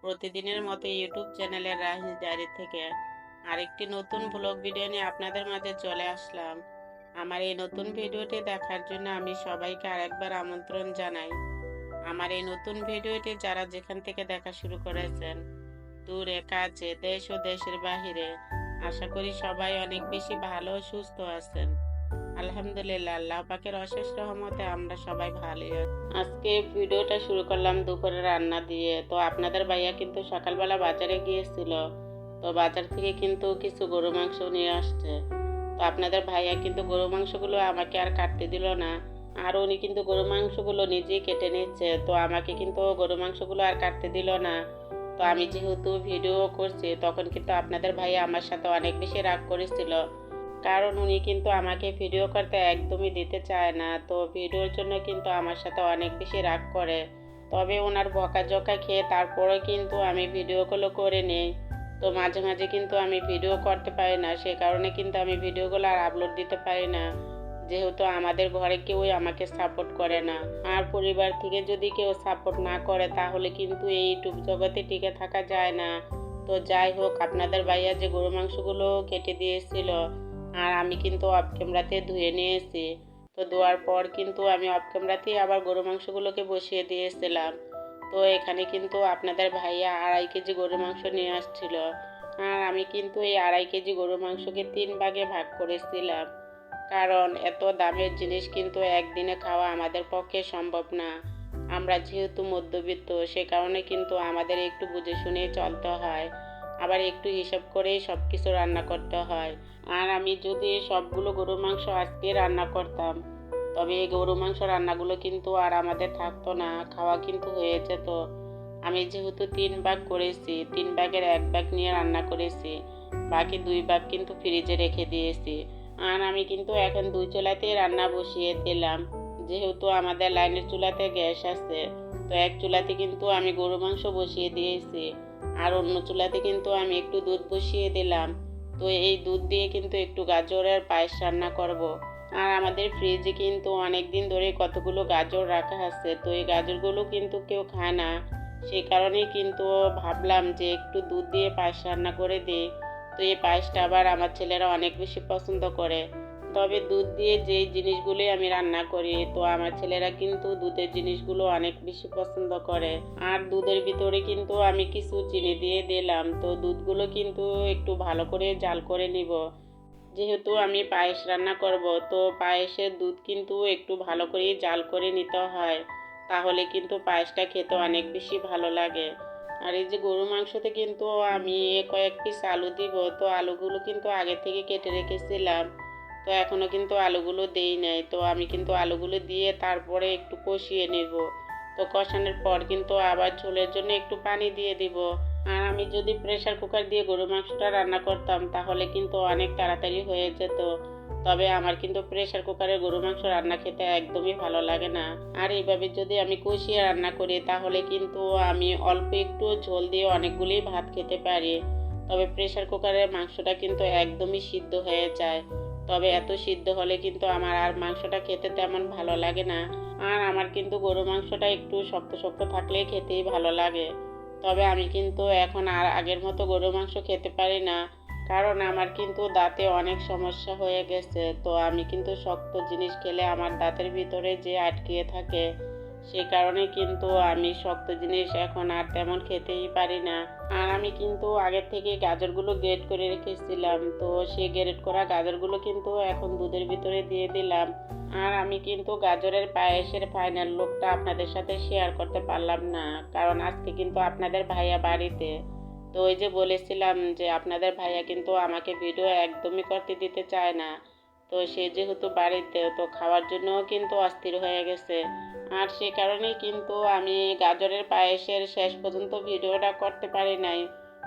প্রতিদিনের মতো ইউটিউব চ্যানেলের রাহিস ডায়েরি থেকে আরেকটি নতুন ব্লগ ভিডিও নিয়ে আপনাদের মাঝে চলে আসলাম। আমার এই নতুন ভিডিওটি দেখার জন্য আমি সবাইকে আরেকবার আমন্ত্রণ জানাই। আমার এই নতুন ভিডিওটি যারা যেখান থেকে দেখা শুরু করেছেন, দূরে কাছে দেশ ও দেশের বাহিরে, আশা করি সবাই অনেক বেশি ভালো ও সুস্থ আছেন। আলহামদুলিল্লাহ, আল্লাহ পাকের অশেষ রহমতে আমরা সবাই ভালোই আছি। আজকে ভিডিওটা শুরু করলাম দুপুরে রান্না দিয়ে। তো আপনাদের ভাইয়া কিন্তু সকালবেলা বাজারে গিয়েছিল, তো বাজার থেকে কিন্তু কিছু গরু মাংস নিয়ে আসছে। তো আপনাদের ভাইয়া কিন্তু গরু মাংসগুলো আমাকে আর কাটতে দিল না, আর উনি কিন্তু গরু মাংসগুলো নিজেই কেটে নিচ্ছে। তো আমাকে কিন্তু গরু মাংসগুলো আর কাটতে দিল না। তো আমি যেহেতু ভিডিও করছি, তখন কিন্তু আপনাদের ভাইয়া আমার সাথে অনেক বেশি রাগ করেছিল, কারণ উনি কিন্তু আমাকে ভিডিও করতে একদমই দিতে চায় না। তো ভিডিওর জন্য কিন্তু আমার সাথে অনেক বেশি রাগ করে। তবে ওনার বকাঝকা খেয়ে তারপরে কিন্তু আমি ভিডিওগুলো করে নিই। তো মাঝে মাঝে কিন্তু আমি ভিডিও করতে পারি না, সে কারণে কিন্তু আমি ভিডিওগুলো আর আপলোড দিতে পারি না, যেহেতু আমাদের ঘরে কেউই আমাকে সাপোর্ট করে না। আর পরিবার থেকে যদি কেউ সাপোর্ট না করে তাহলে কিন্তু এই ইউটিউব জগতে টিকে থাকা যায় না। তো যাই হোক, আপনাদের ভাইয়া যে গরু মাংসগুলো কেটে দিয়েছিল, আর আমি কিন্তু অফ ক্যামেরাতে ধুয়ে নিয়েছি। তো ধোয়ার পর কিন্তু আমি অফ ক্যামেরাতেই আবার গরু মাংসগুলোকে বসিয়ে দিয়েছিলাম। তো এখানে কিন্তু আপনাদের ভাইয়া 2.5 কেজি গরু মাংস নিয়ে আসছিল, আর আমি কিন্তু এই 2.5 কেজি গরু মাংসকে 3 ভাগে ভাগ করেছিলাম, কারণ এত দামের জিনিস কিন্তু একদিনে খাওয়া আমাদের পক্ষে সম্ভব না। আমরা যেহেতু মধ্যবিত্ত, সে কারণে কিন্তু আমাদের একটু বুঝে শুনেই চলতে হয়, আবার একটু হিসাব করেই সব কিছু রান্না করতে হয়। আর আমি যদি সবগুলো গরুর মাংস আজকে রান্না করতাম, তবে এই গরু মাংস রান্নাগুলো কিন্তু আর আমাদের থাকতো না, খাওয়া কিন্তু হয়ে যেত। আমি যেহেতু 3 ভাগ করেছি, 3 ভাগের 1 ভাগ নিয়ে রান্না করেছি, বাকি 2 ভাগ কিন্তু ফ্রিজে রেখে দিয়েছি। আর আমি কিন্তু এখন 2 চুলাতেই রান্না বসিয়ে দিলাম, যেহেতু আমাদের লাইনের চুলাতে গ্যাস আছে। তো এক চুলাতে কিন্তু আমি গরু মাংস বসিয়ে দিয়েছি, আর অন্য চুলাতে কিন্তু আমি একটু দুধ বসিয়ে দিলাম। তো এই দুধ দিয়ে কিন্তু একটু গাজরের পায়েস রান্না করব। আর আমাদের ফ্রিজে কিন্তু অনেক দিন ধরে কতগুলো গাজর রাখা আছে, তো এই গাজরগুলো কিন্তু কেউ খায় না, সেই কারণেই কিন্তু ভাবলাম যে একটু দুধ দিয়ে পায়েস রান্না করে দিই। তো এই পায়েসটা আবার আমার ছেলেরা অনেক বেশি পছন্দ করে। তবে দুধ দিয়ে যেই জিনিসগুলি আমি রান্না করি, তো আমার ছেলেরা কিন্তু দুধের জিনিসগুলো অনেক বেশি পছন্দ করে। আর দুধের ভিতরে কিন্তু আমি কিছু চিনি দিয়ে দিলাম। তো দুধগুলো কিন্তু একটু ভালো করে জাল করে নিব, যেহেতু আমি পায়েস রান্না করব। তো পায়েসের দুধ কিন্তু একটু ভালো করে জাল করে নিতে হয়, তাহলে কিন্তু পায়েসটা খেতে অনেক বেশি ভালো লাগে। আর এই যে গরু মাংসতে কিন্তু আমি কয়েক পিস আলু দিব। তো আলুগুলো কিন্তু আগে থেকে কেটে রেখেছিলাম, তো এখনও কিন্তু আলুগুলো দেই নাই। তো আমি কিন্তু আলুগুলো দিয়ে তারপরে একটু কষিয়ে নেব। তো কষানোর পর কিন্তু আবার ঝোলের জন্য একটু পানি দিয়ে দিব। আর আমি যদি প্রেসার কুকার দিয়ে গরু মাংসটা রান্না করতাম তাহলে কিন্তু অনেক তাড়াতাড়ি হয়ে যেত। তবে আমার কিন্তু প্রেসার কুকারের গরু মাংস রান্না খেতে একদমই ভালো লাগে না। আর এইভাবে যদি আমি কষিয়ে রান্না করি তাহলে কিন্তু আমি অল্প একটু ঝোল দিয়ে অনেকগুলি ভাত খেতে পারি। তবে প্রেসার কুকারের মাংসটা কিন্তু একদমই সিদ্ধ হয়ে যায়। তবে এত সিদ্ধ হলে কিন্তু আমার আর মাংসটা খেতে তেমন ভালো লাগে না। আর আমার কিন্তু গরু মাংসটা একটু শক্ত শক্ত থাকলেই খেতেই ভালো লাগে। তবে আমি কিন্তু এখন আর আগের মতো গরু মাংস খেতে পারি না, কারণ আমার কিন্তু দাঁতে অনেক সমস্যা হয়ে গেছে। তো আমি কিন্তু শক্ত জিনিস খেলে আমার দাঁতের ভিতরে যে আটকিয়ে থাকে, সে কারণে কিন্তু আমি শক্ত জিনিস এখন আর তেমন খেতেই পারি না। আর আমি কিন্তু আগের থেকে গাজরগুলো গ্রেট করে রেখেছিলাম, তো সেই গ্রেট করা গাজরগুলো কিন্তু এখন দুধের ভিতরে দিয়ে দিলাম। আর আমি কিন্তু গাজরের পায়েসের ফাইনাল লুকটা আপনাদের সাথে শেয়ার করতে পারলাম না, কারণ আজকে কিন্তু আপনাদের ভাইয়া বাড়িতে। তো ওই যে বলেছিলাম যে আপনাদের ভাইয়া কিন্তু আমাকে ভিডিও একদমই করতে দিতে চায় না। তো সে যেহেতু বাড়িতে, তো খাওয়ার জন্যও কিন্তু অস্থির হয়ে গেছে। আর সে কারণেই কিন্তু আমি গাজরের পায়েসের শেষ পর্যন্ত ভিডিওটা করতে পারি নাই।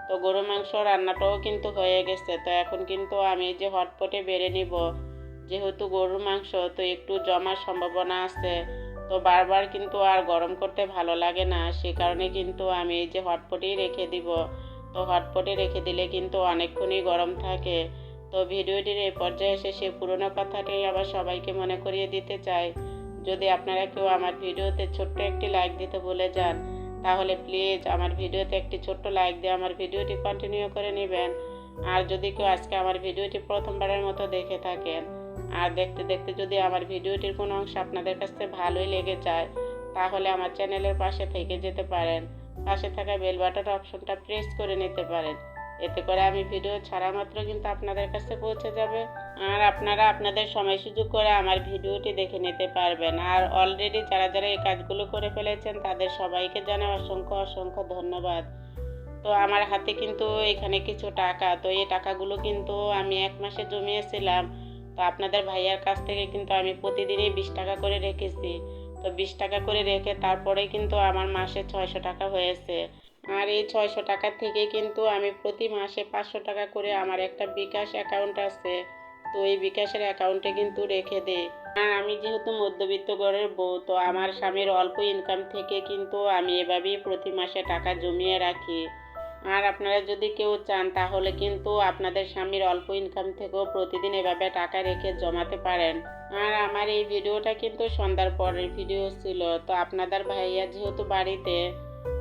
তো গরু মাংস রান্নাটাও কিন্তু হয়ে গেছে। তো এখন কিন্তু আমি যে হটপটে বেড়ে নিব, যেহেতু গরুর মাংস তো একটু জমার সম্ভাবনা আছে। তো বারবার কিন্তু আর গরম করতে ভালো লাগে না, সে কারণে কিন্তু আমি এই যে হটপটেই রেখে দিব। তো হটপটে রেখে দিলে কিন্তু অনেকক্ষণই গরম থাকে। তো ভিডিওটির এই পর্যায়ে এসে সে পুরোনো কথাটাই আবার সবাইকে মনে করিয়ে দিতে চাই, যদি আপনারা কেউ আমার ভিডিওতে ছোট্ট একটি লাইক দিতে ভুলে যান তাহলে প্লিজ আমার ভিডিওতে একটি ছোট্ট লাইক দিয়ে আমার ভিডিওটি কন্টিনিউ করে নেবেন। আর যদি কেউ আজকে আমার ভিডিওটি প্রথমবারের মতো দেখে থাকেন আর দেখতে দেখতে যদি আমার ভিডিওটির কোনো অংশ আপনাদের কাছে ভালোই লেগে যায়, তাহলে আমার চ্যানেলের পাশে থেকে যেতে পারেন। পাশে থাকা বেল বাটন অপশনটা প্রেস করে নিতে পারেন। এতে করে আমি ভিডিও ছাড়া মাত্র কিন্তু আপনাদের কাছে পৌঁছে যাবে আর আপনারা আপনাদের সময় সুযোগ করে আমার ভিডিওটি দেখে নিতে পারবেন। আর অলরেডি যারা যারা এই কাজগুলো করে ফেলেছেন তাদের সবাইকে জানাই অসংখ্য অসংখ্য ধন্যবাদ। তো আমার হাতে কিন্তু এখানে কিছু টাকা, তো এই টাকাগুলো কিন্তু আমি 1 মাসে জমিয়েছিলাম। তো আপনাদের ভাইয়ার কাছ থেকে কিন্তু আমি প্রতিদিনই 20 টাকা করে রেখেছি। তো 20 টাকা করে রেখে তারপরে কিন্তু আমার মাসে 600 টাকা হয়েছে। আর এই 600 টাকা থেকে কিন্তু আমি প্রতি মাসে 500 টাকা করে আমার একটা বিকাশ অ্যাকাউন্ট আছে, তো এই বিকাশের অ্যাকাউন্টে কিন্তু রেখে দেই। আর আমি যেহেতু মধ্যবিত্ত ঘরের বউ, তো আমার স্বামীর অল্প ইনকাম থেকে কিন্তু আমি এভাবেই প্রতি মাসে টাকা জমিয়ে রাখি। আর আপনারা যদি কেউ চান তাহলে কিন্তু আপনাদের স্বামীর অল্প ইনকাম থেকেও প্রতিদিন এভাবে টাকা রেখে জমাতে পারেন। আর আমার এই ভিডিওটা কিন্তু সন্ধ্যার পরের ভিডিও ছিল। তো আপনাদের ভাইয়া যেহেতু বাড়িতে,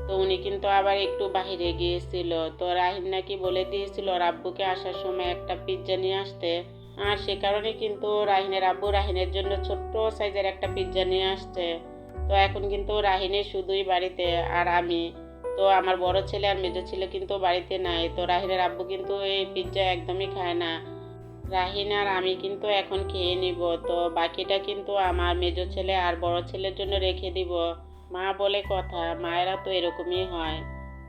তো উনি কিন্তু আবার একটু বাহিরে গিয়েছিল। তো রাহিন নাকি বলে দিয়েছিল ওর আব্বুকে আসার সময় একটা পিৎজা নিয়ে আসতে। আর সে কারণে কিন্তু রাহিনের আব্বু রাহিনের জন্য ছোট্ট সাইজের একটা পিৎজা নিয়ে আসছে। তো এখন কিন্তু রাহিনের শুধুই বাড়িতে আর আমি। তো আমার বড় ছেলে আর মেজো ছেলে কিন্তু বাড়িতে নাই। তো রাহিনের আব্বু কিন্তু এই পিৎজা একদমই খায় না। রাহিন আর আমি কিন্তু এখন খেয়ে নিব। তো বাকিটা কিন্তু আমার মেজো ছেলে আর বড় ছেলের জন্য রেখে দিব। মা বলে কথা, মায়েরা তো এরকমই হয়।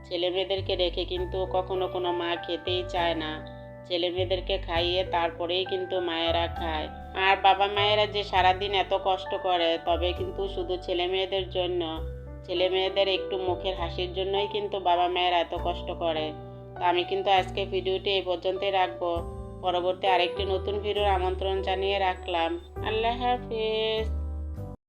ছেলে মেয়েদেরকে রেখে কিন্তু কখনো কোনো মা খেতেই চায় না। ছেলে মেয়েদেরকে খাইয়ে তারপরেই কিন্তু মায়েরা খায়। আর বাবা মায়েরা যে সারাদিন এত কষ্ট করে, তবে কিন্তু শুধু ছেলে মেয়েদের জন্য, ছেলে মেয়েদের একটু মুখের হাসির জন্যই কিন্তু বাবা মায়েরা এত কষ্ট করে। তো আমি কিন্তু আজকে ভিডিওটি এই পর্যন্তই রাখবো। পরবর্তী আরেকটি নতুন ভিডিওর আমন্ত্রণ জানিয়ে রাখলাম। আল্লাহ হাফিজ।